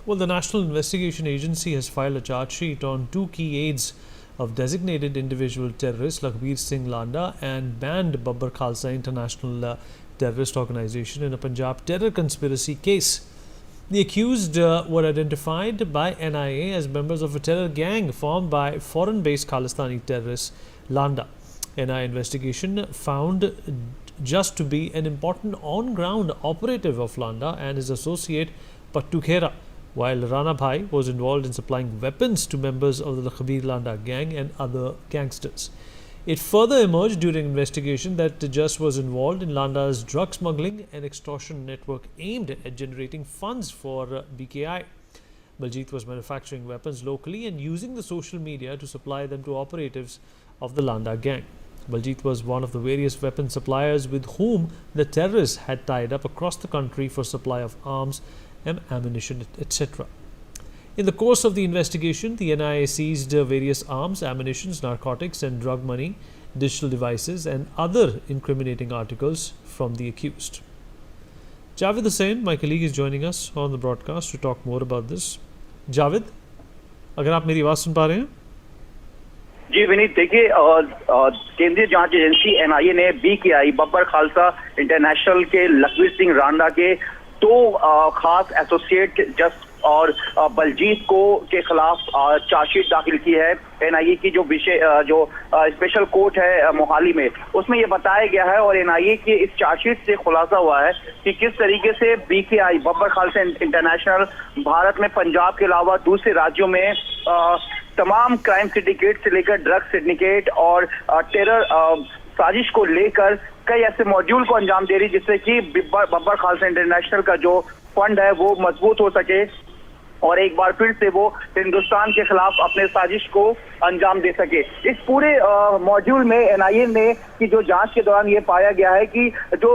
Well, the National Investigation Agency has filed a charge sheet on two key aides of designated individual terrorist Lakhbir Singh Landa and banned Babbar Khalsa International Terrorist Organization in a Punjab terror conspiracy case. The accused were identified by NIA as members of a terror gang formed by foreign-based Khalistani terrorist Landa. NIA investigation found just to be an important on-ground operative of Landa and his associate Pattu Khera, while Rana Bhai was involved in supplying weapons to members of the Lakhbir Landa gang and other gangsters. It further emerged during investigation that Jas was involved in Landa's drug smuggling and extortion network aimed at generating funds for BKI. Baljit was manufacturing weapons locally and using the social media to supply them to operatives of the Landa gang. Baljit was one of the various weapon suppliers with whom the terrorists had tied up across the country for supply of arms and ammunition, etc. In the course of the investigation, the NIA seized various arms, ammunition, narcotics and drug money, digital devices and other incriminating articles from the accused. Javed Hussain, my colleague, is joining us on the broadcast to talk more about this. Javed, अगर आप मेरी आवाज सुन पा रहे हैं? जी विनीत, देखिए केंद्रीय जांच एजेंसी एनआईए ने बीकेआई बब्बर खालसा इंटरनेशनल के लखबीर सिंह रांडा के दो खास एसोसिएट जस और बलजीत को के खिलाफ चार्जशीट दाखिल की है। एनआईए की जो स्पेशल कोर्ट है मोहाली में, उसमें ये बताया गया है और एनआईए की इस चार्जशीट से खुलासा हुआ है कि किस तरीके से बीकेआई बब्बर खालसा इंटरनेशनल भारत में पंजाब के अलावा दूसरे राज्यों में तमाम क्राइम सिंडिकेट से लेकर ड्रग सिंडिकेट और टेरर साजिश को लेकर कई ऐसे मॉड्यूल को अंजाम दे रही जिससे कि बब्बर खालसा इंटरनेशनल का जो फंड है वो मजबूत हो सके और एक बार फिर से वो हिंदुस्तान के खिलाफ अपने साजिश को अंजाम दे सके। इस पूरे मॉड्यूल में एनआईए ने की जो जांच के दौरान ये पाया गया है कि जो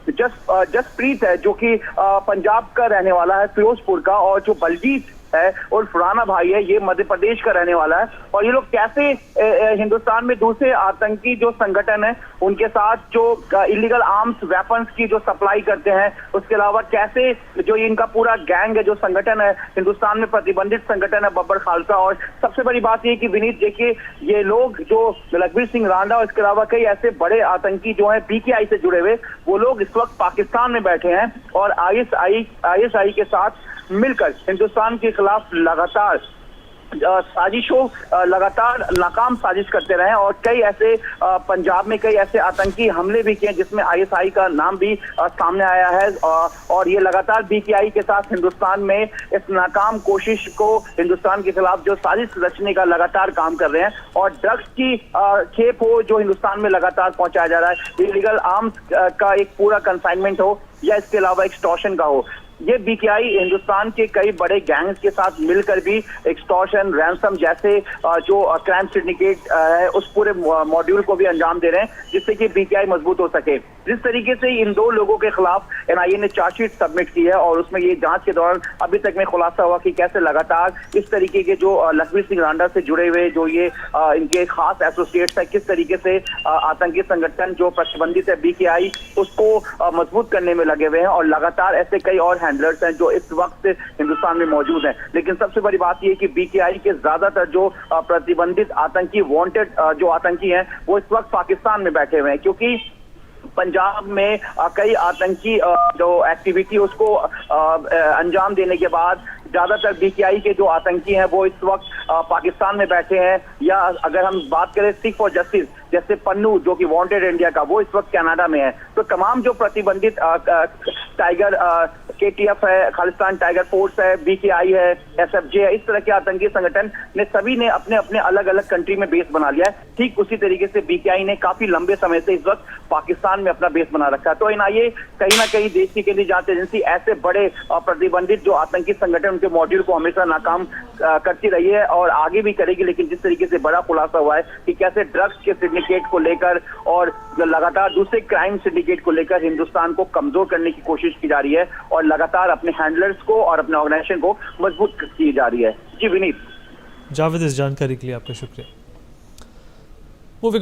जसप्रीत है जो कि पंजाब का रहने वाला है फिरोजपुर का, और जो बलजीत है और राना भाई है ये मध्य प्रदेश का रहने वाला है, और ये लोग कैसे हिंदुस्तान में दूसरे आतंकी जो संगठन है उनके साथ जो इलीगल आर्म्स वेपन्स की जो सप्लाई करते हैं, उसके अलावा कैसे जो इनका पूरा गैंग है जो संगठन है हिंदुस्तान में प्रतिबंधित संगठन है बब्बर खालसा। और सबसे बड़ी बात ये कि विनीत देखिए ये लोग जो लखबीर सिंह रांडा और इसके अलावा कई ऐसे बड़े आतंकी जो है बीकेआई से जुड़े हुए वो लोग इस वक्त पाकिस्तान में बैठे हैं और आईएसआई के साथ मिलकर हिंदुस्तान के खिलाफ लगातार लगातार नाकाम साजिश करते रहे और कई ऐसे पंजाब में कई ऐसे आतंकी हमले भी किए जिसमें आईएसआई का नाम भी सामने आया है, और ये लगातार बीकेआई के साथ हिंदुस्तान में इस नाकाम कोशिश को हिंदुस्तान के खिलाफ जो साजिश रचने का लगातार काम कर रहे हैं। और ड्रग्स की खेप हो जो हिंदुस्तान में लगातार पहुंचाया जा रहा है, इलीगल आर्म्स का एक पूरा कंसाइनमेंट हो या इसके अलावा एक्सटॉर्शन का हो, ये बीकेआई हिंदुस्तान के कई बड़े गैंग्स के साथ मिलकर भी एक्सटॉर्शन रैंसम जैसे जो क्राइम सिंडिकेट है उस पूरे मॉड्यूल को भी अंजाम दे रहे हैं जिससे कि बीकेआई मजबूत हो सके। जिस तरीके से इन दो लोगों के खिलाफ एनआईए ने चार्जशीट सबमिट की है और उसमें ये जांच के दौरान अभी तक में खुलासा हुआ कि कैसे लगातार इस तरीके के जो लखबीर सिंह रांडा से जुड़े हुए जो ये इनके खास एसोसिएट्स है, किस तरीके से आतंकी संगठन जो प्रतिबंधित है बीकेआई उसको मजबूत करने में लगे हुए हैं, और लगातार ऐसे कई और हैंडलर्स हैं जो इस वक्त हिंदुस्तान में मौजूद हैं। लेकिन सबसे बड़ी बात यह कि बीकेआई के ज्यादातर जो प्रतिबंधित आतंकी वांटेड जो आतंकी हैं वो इस वक्त पाकिस्तान में बैठे हुए हैं, क्योंकि पंजाब में कई आतंकी जो एक्टिविटी उसको अंजाम देने के बाद ज्यादातर बीकेआई के जो आतंकी हैं वो इस वक्त पाकिस्तान में बैठे हैं, या अगर हम बात करें सिख फॉर जस्टिस जैसे पन्नू जो कि वांटेड इंडिया का वो इस वक्त कनाडा में है। तो तमाम जो प्रतिबंधित टाइगर केटीएफ है, खालिस्तान टाइगर फोर्स है, बीकेआई है, एसएफजे है, इस तरह के आतंकी संगठन ने सभी ने अपने अपने अलग अलग कंट्री में बेस बना लिया है। ठीक उसी तरीके से बीकेआई ने काफी लंबे समय से इस वक्त पाकिस्तान में अपना बेस बना रखा है। तो एनआईए कहीं ना कहीं देश की केंद्रीय जांच एजेंसी ऐसे बड़े प्रतिबंधित जो आतंकी संगठन उनके मॉड्यूल को हमेशा नाकाम करती रही है और आगे भी करेगी। लेकिन जिस तरीके से बड़ा खुलासा हुआ है कि कैसे ड्रग्स के सिंडिकेट को लेकर और लगातार दूसरे क्राइम सिंडिकेट को लेकर हिंदुस्तान को कमजोर करने की कोशिश की जा रही है और लगातार अपने हैंडलर्स को और अपने ऑर्गेनाइजेशन को मजबूत की जा रही है। जी विनीत। जावेद, इस जानकारी के लिए आपका शुक्रिया।